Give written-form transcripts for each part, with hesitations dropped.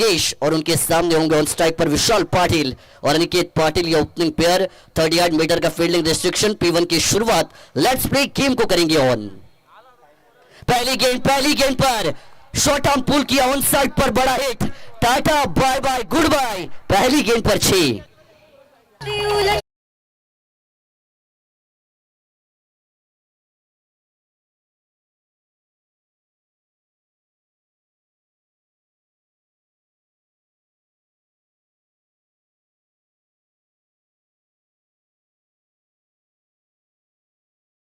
मंगेश और उनके सामने होंगे ऑन स्ट्राइक पर विशाल पाटिल और अनिकेत पाटिल। ये ओपनिंग पेयर 38 मीटर का फील्डिंग रिस्ट्रिक्शन P1 की शुरुआत लेट्स प्ले गेम को करेंगे ऑन। पहली गेंद पर शॉर्ट आर्म पुल किया ऑन साइड पर बड़ा hit. Tata bye bye good bye. पहली गेंद पर 6।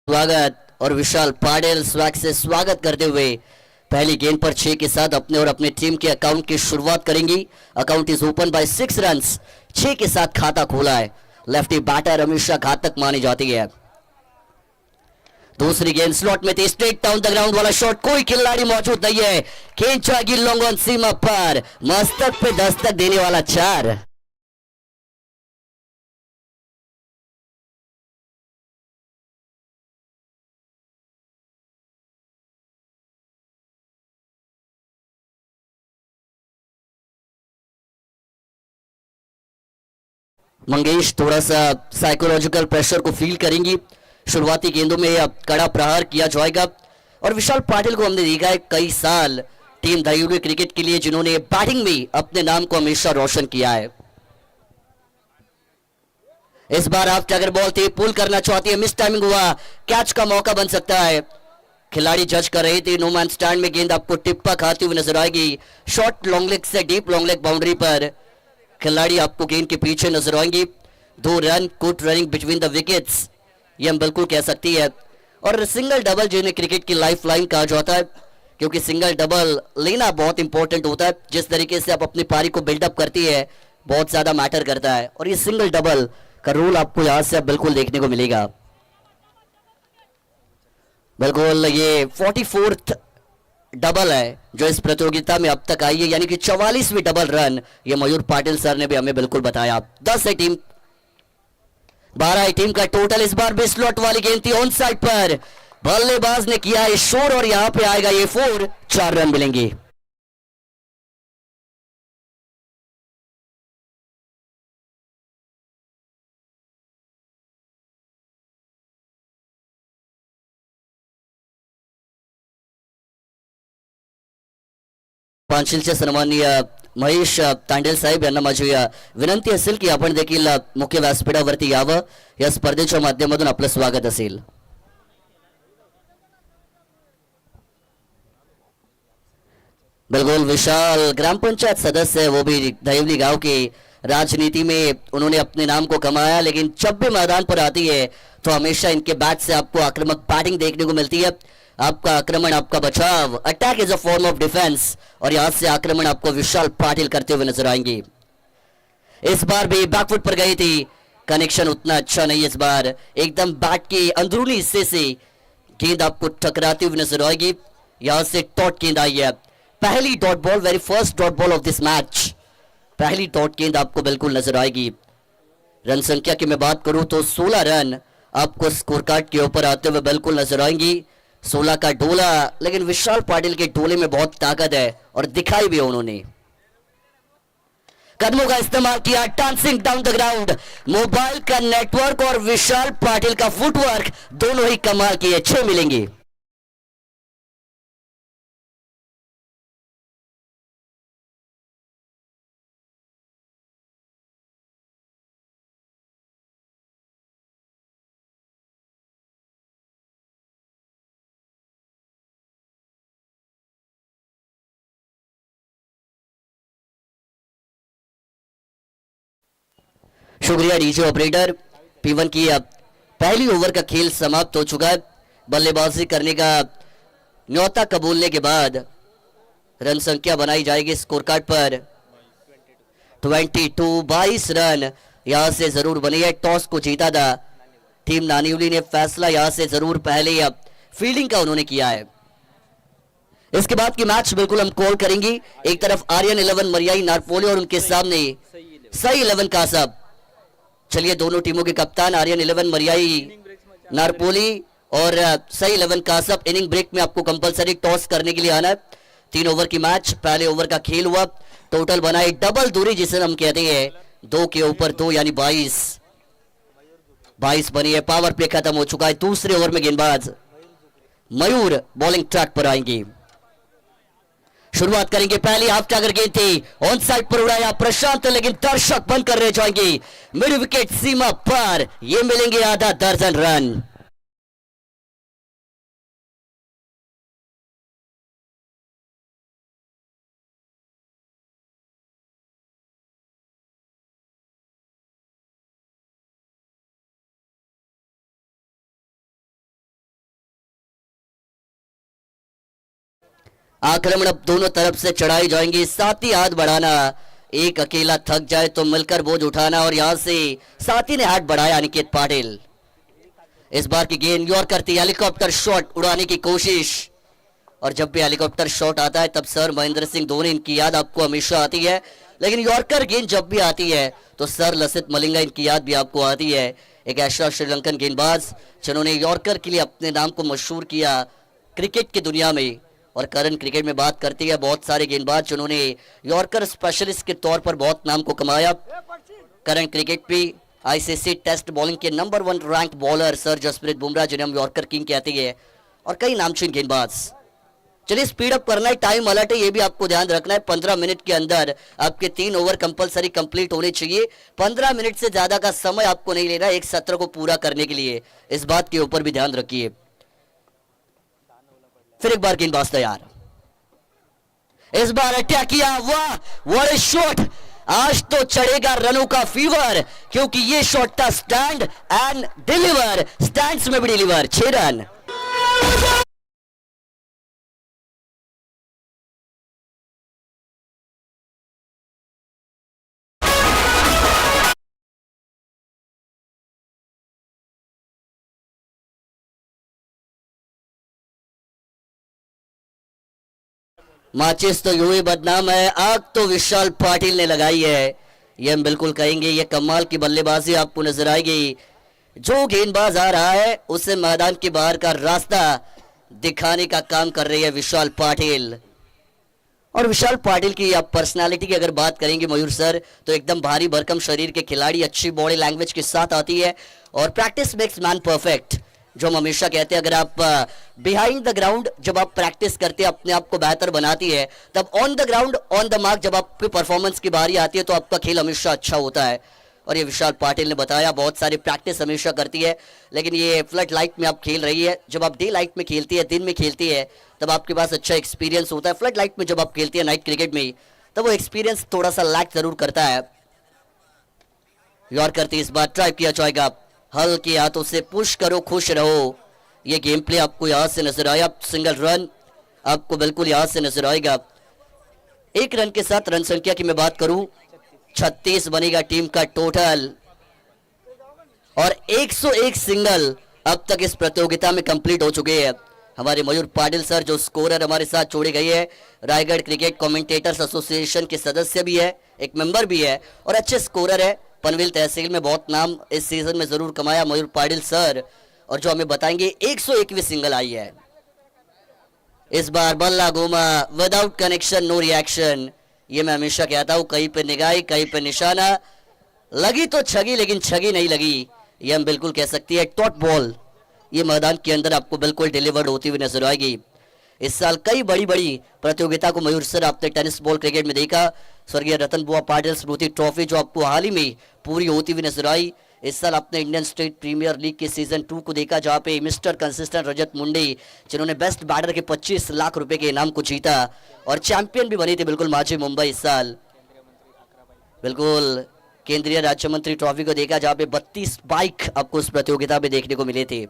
स्वागत और विशाल पाटिल स्वैग से स्वागत करते हुए पहली गेंद पर 6 के साथ अपने और अपने टीम के अकाउंट की शुरुआत करेंगी। Account is open by 6 runs. 6 के साथ खाता खोला है। लेफ्टी बैटर हमेशा घातक मानी जाती है। दूसरी गेंद स्लॉट में थी, स्ट्रेट डाउन द ग्राउंड वाला शॉट, कोई खिलाड़ी मौजूद नहीं है। गेंद जाएगी लॉन्ग ऑन सीमा पर, मस्तक पे दस्तक देने वाला 4। मंगेश थोड़ा सा साइकोलॉजिकल प्रेशर को फील करेंगी। शुरुआती गेंदों में अब कड़ा प्रहार किया जाएगा और विशाल पाटिल को हमने देखा है कई साल टीम दहिवली क्रिकेट के लिए, जिन्होंने बैटिंग में अपने नाम को हमेशा रोशन किया है। इस बार आप अगर बॉल थी पुल करना चाहती है, मिस टाइमिंग हुआ, कैच का मौका बन सकता है। खिलाड़ी जज कर रहे थे। नो मैन स्टैंड में गेंद आपको टिप्पा खाती हुई नजर आएगी। शॉट लॉन्ग लेग से डीप लॉन्ग लेग बाउंड्री पर खिलाड़ी आपको गेंद के पीछे नजर आएंगी। 2 run good running between the wickets, ये हम बिल्कुल कह सकती है। और सिंगल डबल जिन्हें क्रिकेट की लाइफ लाइन कहा जाता है, क्योंकि सिंगल डबल लेना बहुत इंपॉर्टेंट होता है। जिस तरीके से आप अपनी पारी को बिल्डअप करती है बहुत ज्यादा मैटर करता है और ये सिंगल डबल का रूल आपको यहां से बिल्कुल देखने को मिलेगा। बिल्कुल ये 44th डबल है जो इस प्रतियोगिता में अब तक आई है, यानी कि 44वीं डबल रन ये मयूर पाटिल सर ने भी हमें बिल्कुल बताया। 10 है टीम, 12 है टीम का टोटल। इस बार भी स्लॉट वाली गेंद थी ऑन साइड पर, बल्लेबाज ने किया है शोर और यहां पे आएगा ये 4। 4 रन मिलेंगे। पांचशीलचे सन्माननीय महेश तांडेल साहेब यांना माझी विनंती असेल की आपण देखील मुख्य व्यासपीठावरती यावं। या स्पर्धेच्या माध्यमातून आपलं स्वागत असेल। बिल्कुल विशाल ग्राम पंचायत सदस्य है, वो भी दहिवली गांव के। राजनीति में उन्होंने अपने नाम को कमाया, लेकिन जब भी मैदान पर आती है तो हमेशा इनके बैट से आपको आक्रामक बैटिंग देखने को मिलती है। आपका आक्रमण आपका बचाव, attack is a form of defence, और यहां से आक्रमण आपको विशाल पाटिल करते हुए नजर आएंगे। इस बार भी बैकफुट पर गई थी, कनेक्शन उतना अच्छा नहीं। इस बार एकदम बैट के अंदरूनी हिस्से से गेंद आपको टकराती हुई नजर आएगी। यहां से डॉट गेंद आई है, पहली dot ball, very first dot ball of this match. पहली डॉट गेंद आपको बिल्कुल नजर आएगी। रन संख्या की मैं बात करूं तो 16 रन आपको स्कोर कार्ड के ऊपर आते हुए बिल्कुल नजर आएंगी। 16 का डोला, लेकिन विशाल पाटिल के डोले में बहुत ताकत है और दिखाई भी उन्होंने। कदमों का इस्तेमाल किया, dancing down the ground. Mobile का नेटवर्क और विशाल पाटिल का फुटवर्क दोनों ही कमाल किए। 6 मिलेंगे। शुक्रिया डीजे ऑपरेटर। P1 की अब पहली ओवर का खेल समाप्त हो चुका है। बल्लेबाजी करने का न्योता कबूलने के बाद रन संख्या बनाई जाएगी स्कोर कार्ड पर। 22 रन यहां से जरूर बनी है। टॉस को जीता था टीम नानिवली ने, फैसला यहां से जरूर पहले अब फील्डिंग का उन्होंने किया है। इसके बाद की मैच बिल्कुल हम कॉल करेंगे। एक तरफ आर्यन 11 मरियाई नारपोली और उनके सामने सही 11 कासब। चलिए दोनों टीमों के कप्तान आर्यन 11 मरियाई नारपोली और सही 11 कासब, इनिंग ब्रेक में आपको कंपलसरी टॉस करने के लिए आना है। 3 ओवर की मैच, पहले ओवर का खेल हुआ, टोटल बनाई डबल दूरी जिसे हम कहते हैं, 2 के ऊपर 2 यानी 22 बनी है। पावर प्ले खत्म हो चुका है। दूसरे ओवर में गेंदबाज मयूर बॉलिंग ट्रैक पर आएंगे, शुरुआत करेंगे। पहली हाफ अगर गेंद थी ऑन साइड पर उड़ाया प्रशांत, लेकिन दर्शक बंद कर रहे जाएंगे मिड विकेट सीमा पर, ये मिलेंगे आधा दर्जन रन। आक्रमण अब दोनों तरफ से चढ़ाई जाएंगी, साथ ही हाथ बढ़ाना, एक अकेला थक जाए तो मिलकर बोझ उठाना, और यहां से साथी ने हाथ बढ़ाया अनिकेत पाटिल। इस बार की गेंद यॉर्कर थी, हेलीकॉप्टर शॉट उड़ाने की कोशिश, और जब भी हेलीकॉप्टर शॉट आता है तब सर महेंद्र सिंह धोनी इनकी याद आपको हमेशा आती है, लेकिन यॉर्कर गेंद जब भी आती है तो सर लसित मलिंगा इनकी याद भी आपको आती है। एक ऐसा श्रीलंकन गेंदबाज जिन्होंने यॉर्कर के लिए अपने नाम को मशहूर किया क्रिकेट की दुनिया में, और करंट क्रिकेट में बात करती है बहुत सारे गेंदबाज जिन्होंने यॉर्कर स्पेशलिस्ट के तौर पर बहुत नाम को कमाया। करंट क्रिकेट पे आईसीसी टेस्ट बॉलिंग के number 1 rank bowler sir Jasprit Bumrah जिन्हें हम यॉर्कर किंग कहते हैं, और कई नामचीन गेंदबाज। चलिए स्पीड अप करना है, टाइम अलर्ट है, ये भी आपको ध्यान रखना है। 15 मिनट के अंदर आपके 3 ओवर कंपलसरी कंप्लीट होने चाहिए। 15 मिनट से ज्यादा का समय आपको नहीं लेना एक सत्र को पूरा करने के लिए, इस बात के ऊपर भी ध्यान रखिए। फिर एक बार गेंदबाज तैयार, इस बार अटैक किया, वाह व्हाट अ शॉट। आज तो चढ़ेगा रनों का फीवर, क्योंकि ये शॉट था स्टैंड एंड डिलीवर, स्टैंड्स में भी डिलीवर, 6 रन। माचिस तो यूं ही बदनाम है, आग तो विशाल पाटिल ने लगाई है, ये हम बिल्कुल कहेंगे। ये कमाल की बल्लेबाजी आपको नजर आएगी। जो गेंदबाज आ रहा है उसे मैदान के बाहर का रास्ता दिखाने का काम कर रही है विशाल पाटिल। और विशाल पाटिल की आप पर्सनालिटी की अगर बात करेंगे मयूर सर, तो एकदम भारी भरकम शरीर के खिलाड़ी, अच्छी बॉडी लैंग्वेज के साथ आती है, और प्रैक्टिस मेक्स मैन परफेक्ट, जो हम हमेशा कहते हैं। अगर आप बिहाइंड द ग्राउंड जब आप प्रैक्टिस करते हैं अपने आप को बेहतर बनाती है, तब on the ground on the mark जब आपकी परफॉर्मेंस की बारी आती है तो आपका खेल हमेशा अच्छा होता है। और ये विशाल पाटिल ने बताया बहुत सारी प्रैक्टिस हमेशा करती है, लेकिन ये फ्लड लाइट में आप खेल रही है। जब आप डे लाइट में खेलती है, दिन में खेलती है, तब आपके पास अच्छा एक्सपीरियंस होता है। फ्लड लाइट में जब आप खेलती है नाइट क्रिकेट में, तब वो एक्सपीरियंस थोड़ा सा लैक जरूर करता है। यॉर्कर इस बार ट्राई किया जाएगा, हल्के हाथों से पुश करो खुश रहो, ये गेम प्ले आपको यहां से नजर आया। सिंगल रन आपको बिल्कुल यहां से नजर आएगा। एक रन के साथ रन संख्या की मैं बात करूं, 36 बनेगा टीम का टोटल, और 101 सिंगल अब तक इस प्रतियोगिता में कंप्लीट हो चुके हैं। हमारे मयूर पाटिल सर जो स्कोरर हमारे साथ जोड़े गए हैं, रायगढ़ क्रिकेट कमेंटेटर्स एसोसिएशन के सदस्य भी है, एक मेंबर भी है, और अच्छे स्कोरर है। पनवेल तहसील में बहुत नाम इस सीजन में जरूर कमाया मयूर पाटिल सर, और जो हमें बताएंगे 101वीं सिंगल आई है। इस बार बल्ला घूमा, विदाउट कनेक्शन नो रिएक्शन, ये मैं हमेशा कहता हूं, कहीं पे निगाही कहीं पे निशाना, लगी तो छगी लेकिन छगी नहीं लगी, ये हम बिल्कुल कह सकती है। टॉट बॉल ये मैदान के अंदर आपको बिल्कुल डिलीवर्ड होती हुई नजर आएगी। इस साल कई बड़ी बड़ी प्रतियोगिता को मयूर सर आपने टेनिस बॉल क्रिकेट में देखा, स्वर्गीय रतन बुआ पाटिल स्मृति ट्रॉफी जो आपको हाल ही में पूरी होती हुई नजर आई। इस साल आपने इंडियन स्टेट प्रीमियर लीग के सीजन 2 को देखा, जहां पे मिस्टर कंसिस्टेंट रजत मुंडे जिन्होंने बेस्ट बैटर के 25 लाख रुपए के इनाम को जीता, और चैंपियन भी बनी थी बिल्कुल माझी मुंबई इस साल। बिल्कुल केंद्रीय राज्य मंत्री ट्रॉफी को देखा, जहां पे 32 बाइक आपको उस प्रतियोगिता में देखने को मिले थे।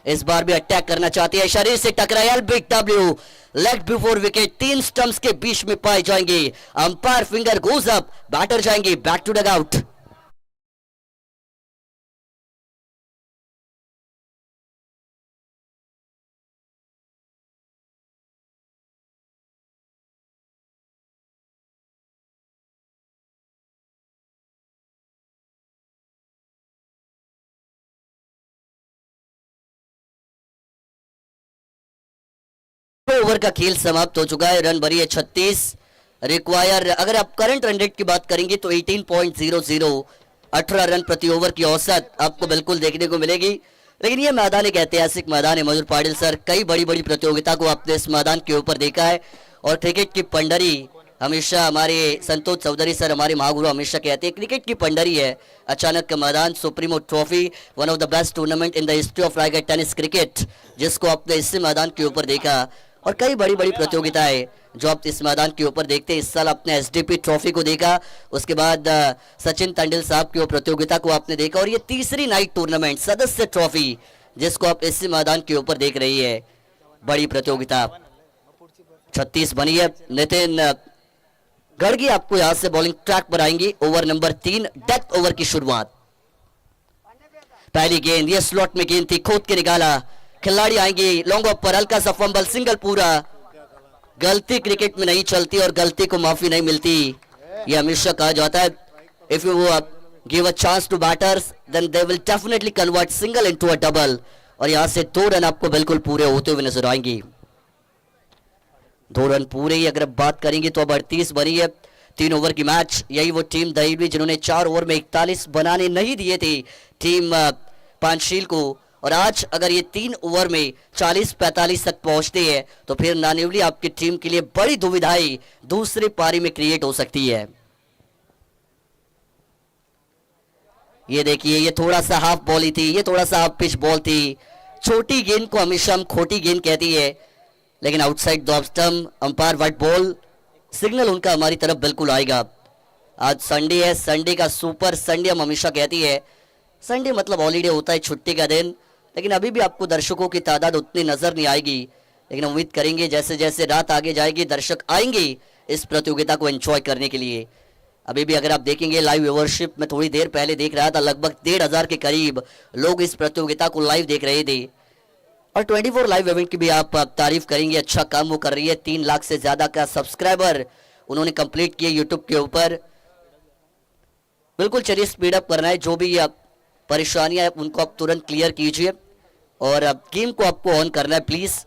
इस बार भी अटैक करना चाहते हैं, शरीर से टकराया, big W, leg before wicket, 3 stumps के बीच में पाए जाएंगे। Umpire finger goes up, batter जाएंगे back to dugout. Over का खेल समाप्त हो चुका है। रन बरी है 36, रिक्वायर अगर आप करंट रन रेट की बात करेंगे तो 18.00, 18 रन प्रति ओवर की औसत आपको बिल्कुल देखने को मिलेगी। लेकिन ये मैदान एक ऐतिहासिक मैदान है मधुर पाटिल सर। कई बड़ी बड़ी प्रतियोगिता को आपने इस मैदान के ऊपर देखा है और क्रिकेट की पंडरी हमेशा हमारे संतोष चौधरी सर, हमारे महागुरु, हमेशा कहते हैं क्रिकेट की पंडरी है अचानक का मैदान। Supremo trophy, one of the best tournament in the history of Raigarh tennis cricket, जिसको आपने इसी मैदान के ऊपर देखा। और कई बड़ी बड़ी प्रतियोगिताएं जो आप इस मैदान के ऊपर देखते हैं। इस साल आपने एसडीपी ट्रॉफी को देखा, उसके बाद सचिन तेंदुलकर साहब की वो प्रतियोगिता को आपने देखा, और ये तीसरी नाइट टूर्नामेंट सदस्य ट्रॉफी जिसको आप इसी मैदान के ऊपर देख रही है। बड़ी प्रतियोगिता 36 बनी है। नितिन गड़गी आपको यहां से बॉलिंग ट्रैक पर आएंगी। ओवर नंबर 3, डेथ ओवर की शुरुआत। पहली गेंद, ये स्लॉट में गेंद थी, खोद के निकाला, खिलाड़ी आएंगे लॉन्ग ऑफ पर, हल्का सा फंबल, सिंगल पूरा। गलती क्रिकेट में नहीं चलती और गलती को माफी नहीं मिलती, ये हमेशा कहा जाता है। If you give a chance to batters then they will definitely convert single into a double. और यहां से 2 रन आपको बिल्कुल पूरे होते हुए नजर आएंगे। 2 रन पूरे ही अगर बात करेंगे तो अब 38 बनी है। 3 ओवर की मैच। यही वो टीम दहीवी जिन्होंने 4 ओवर में 41 बनाने नहीं दिए थे टीम पांचशील को, और आज अगर ये 3 ओवर में 40-45 तक पहुंचते हैं तो फिर नानिवली आपकी टीम के लिए बड़ी दुविधाएं दूसरी पारी में क्रिएट हो सकती है। ये देखिए, ये थोड़ा सा हाफ बॉल ही थी, ये थोड़ा सा हाफ पिच बॉल थी। छोटी गेंद को हमेशा हम खोटी गेंद कहती है, लेकिन outside the off stump, umpire white ball, signal उनका हमारी तरफ बिल्कुल आएगा। आज संडे है, संडे का सुपर संडे हम हमेशा कहती है। संडे मतलब हॉलीडे होता है, छुट्टी का दिन, लेकिन अभी भी आपको दर्शकों की तादाद उतनी नजर नहीं आएगी। लेकिन उम्मीद करेंगे जैसे जैसे रात आगे जाएगी दर्शक आएंगे इस प्रतियोगिता को एंजॉय करने के लिए। अभी भी अगर आप देखेंगे लाइव व्यूअरशिप में थोड़ी देर पहले देख रहा था, लगभग 1,500 के करीब लोग इस प्रतियोगिता को लाइव देख रहे थे। और 24 लाइव इवेंट की भी आप तारीफ करेंगे, अच्छा काम वो कर रही है। 3 लाख से ज्यादा का सब्सक्राइबर उन्होंने कंप्लीट किए यूट्यूब के ऊपर। बिल्कुल चलिए स्पीड अप करना है, जो भी आप परेशानियां है उनको आप तुरंत क्लियर कीजिए और अब गेम को आपको ऑन करना है प्लीज।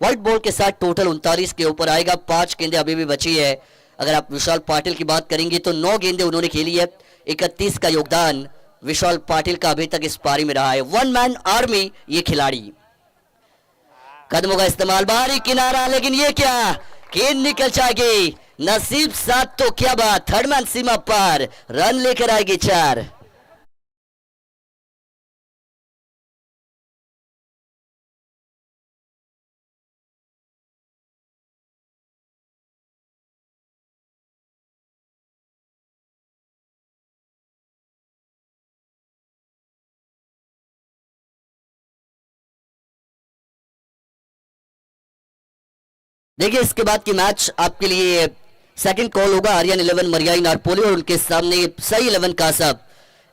व्हाइट बॉल के साथ टोटल 39 के ऊपर आएगा। 5 गेंदें अभी भी बची है। अगर आप विशाल पाटिल की बात करेंगे तो 9 गेंदें उन्होंने खेली है। 31 का योगदान विशाल पाटिल का अभी तक इस पारी में रहा है। 1 मैन आर्मी ये खिलाड़ी। कदमों का इस्तेमाल, बाहरी किनारा, लेकिन ये क्या, गेंद निकल जाएगी। नसीब साथ तो क्या बात, थर्ड मैन सीमा पार, रन लेकर आएगी 4। देखिए इसके बाद की मैच आपके लिए सेकंड कॉल होगा। आर्यन 11 मरियाई नारपोली और उनके सामने सही 11 कासब।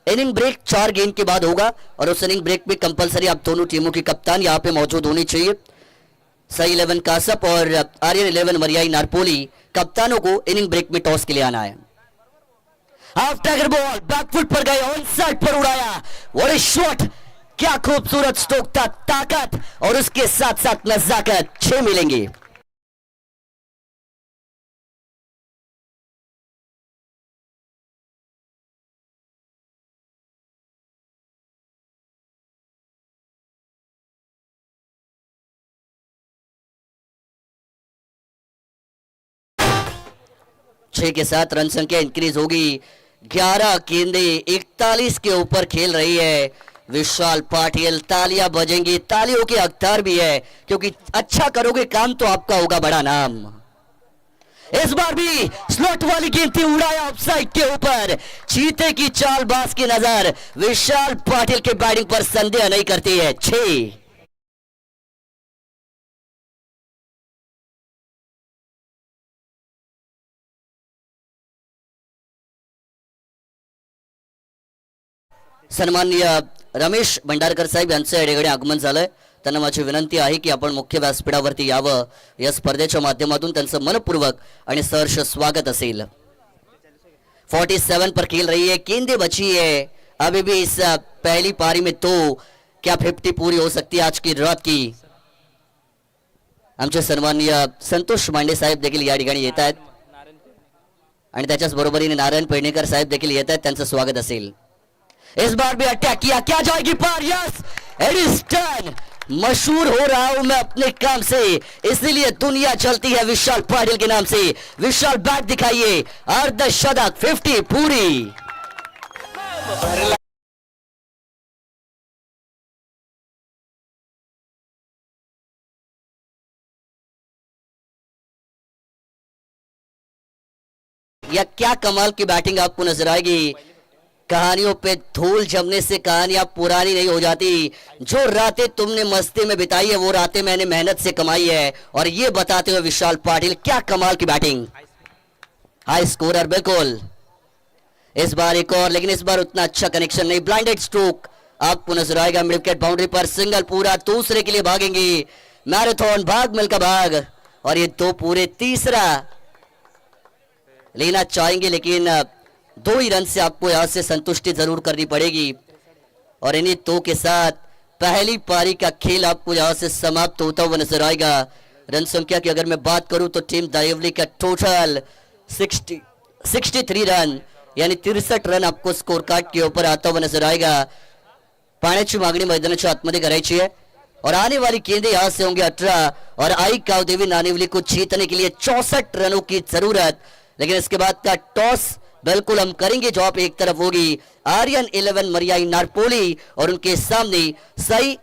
इनिंग ब्रेक 4 गेंद के बाद होगा और उस इनिंग ब्रेक में कंपलसरी आप दोनों टीमों की कप्तान यहां पे मौजूद होनी चाहिए। सही 11 कासब और आर्यन 11 मरियाई नारपोली कप्तानों को इनिंग ब्रेक में टॉस के लिए आना है। हाफ टैगर बॉल, बैकफुट पर गए, ऑन साइड पर उड़ाया, व्हाट अ शॉट, क्या खूबसूरत स्ट्रोक था, ताकत और उसके साथ साथ नजाकत। 6 मिलेंगे। छह के साथ रन संख्या इंक्रीज होगी। 11 गेंदें 41 के ऊपर खेल रही है विशाल पाटिल। तालियां बजेंगी, तालियों के हकदार भी है क्योंकि अच्छा करोगे काम तो आपका होगा बड़ा नाम। इस बार भी स्लॉट वाली गेंद थी, उड़ाया ऑफसाइड के ऊपर। चीते की चालबाज की नजर विशाल पाटिल के बैटिंग पर संदेह नहीं करती है। 6 सन्माननीय रमेश भंडारकर साहेब यांचं एडेकडे आगमन झालंय। त्यांना माझी विनंती आहे की आपण मुख्य व्यासपीठावरती यावं। या स्पर्धेच्या माध्यमातून त्यांचं मनपूर्वक आणि सहर्ष स्वागत असेल। 47 पर खेल रही है, गेंदें बची है अभी भी इस पहली पारी में। तो क्या 50 पूरी हो सकती आहे आज की रात की? आमचे सन्माननीय संतोष मांडे साहेब देखील या ठिकाणी येत आहेत आणि त्याच्याच बरोबरीने नारायण पेडणेकर साहेब देखील येत आहेत, त्यांचं स्वागत असेल. इस बार भी अटैक किया, क्या जाएगी पार? Yes, it is done. मशहूर हो रहा हूं मैं अपने काम से, इसीलिए दुनिया चलती है विशाल पाटिल के नाम से. विशाल बैट दिखाइए, अर्धशतक 50 पूरी. या क्या कमाल की बैटिंग आपको नजर आएगी. कहानियों पे धूल जमने से कहानियां पुरानी नहीं हो जाती. जो रातें तुमने मस्ती में बिताई है वो रातें मैंने मेहनत से कमाई है. और ये बताते हुए विशाल पाटिल, क्या कमाल की बैटिंग. हाई स्कोरर बिल्कुल. इस बार एक और, लेकिन इस बार उतना अच्छा कनेक्शन नहीं. ब्लाइंडेड स्ट्रोक आपको नजर आएगा. मिड विकेट बाउंड्री पर सिंगल पूरा, दूसरे के लिए भागेंगे. मैराथन भाग मिलकर भाग, और ये 2 पूरे, तीसरा लेना चाहेंगे, लेकिन 2 ही रन से आपको यहां से संतुष्टि जरूर करनी पड़ेगी. और इन्हीं 2 के साथ पहली पारी का खेल आपको यहां से समाप्त होता हुआ नजर आएगा. रन संख्या की अगर मैं बात करूं तो टीम दायवली का टोटल 63 रन, यानी 63 रन आपको स्कोर कार्ड के ऊपर आता हुआ नजर आएगा. पाण्याची मागणी मैदानाच्या आतमध्ये करायची है और आने वाली गेंदे यहां से होंगे 18, और आई कावदेवी नानिवली को जीतने के लिए 64 रनों की जरूरत. लेकिन इसके बाद का टॉस बिल्कुल हम करेंगे, जॉब एक तरफ होगी आर्यन 11 मरियाई नारपोली और उनके सामने सई